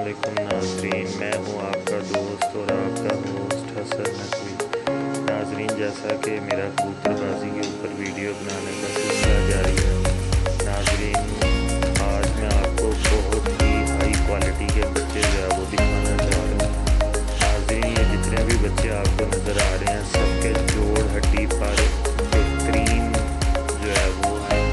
علیکم ناظرین، میں ہوں آپ کا دوست اور آپ کا ہوسٹ حسن نقوی۔ ناظرین، جیسا کہ میرا کبوتر بازی کے اوپر ویڈیو بنانے کا سلسلہ جاری ہے، ناظرین آج میں آپ کو بہت ہی ہائی کوالٹی کے بچے جو ہے وہ دکھانا چاہ رہا ہوں۔ ناظرین، یہ جتنے بھی بچے آپ کو نظر آ رہے ہیں سب کے جوڑ ہڈی پر بہترین جو ہے وہ ہیں،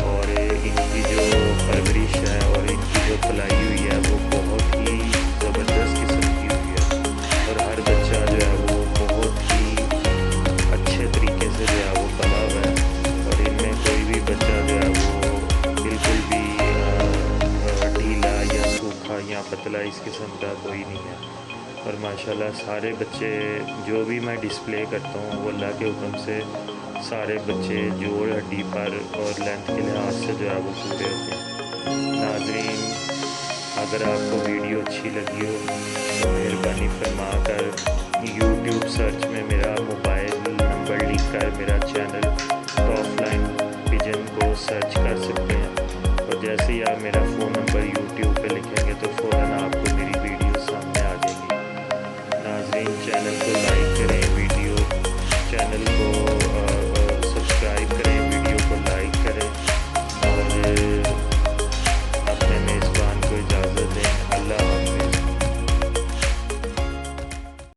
اور ان کی جو پرورش ہے اور ان کی جو پلائی ہوئی ہے وہ بہت ہی زبردست قسم کی ہوئی ہے، اور ہر بچہ جو ہے وہ بہت ہی اچھے طریقے سے جو ہے وہ پلا ہوا ہے، اور ان میں کوئی بھی بچہ جو ہے وہ بالکل بھی ڈھیلا یا سوکھا یا پتلا اس قسم کا کوئی نہیں ہے۔ اور ماشاءاللہ سارے بچے جو بھی میں ڈسپلے کرتا ہوں وہ اللہ کے حکم سے سارے بچے جوڑ ہڈی پر اور لینتھ کے لحاظ سے جو ہے وہ پورے ہوتے ہیں۔ ناظرین، اگر آپ کو ویڈیو اچھی لگی ہو تو مہربانی فرما کر یوٹیوب سرچ میں میرا موبائل نمبر لکھ کر میرا چینل ٹاپ لائن پجن کو سرچ کر سکتے ہیں، اور جیسے ہی آپ میرا فون نمبر یوٹیوب پہ لکھیں گے تو فوراً آپ کو میری ویڈیو سامنے آ جائے گی۔ ناظرین، چینل کو لائک کریں، چینل کو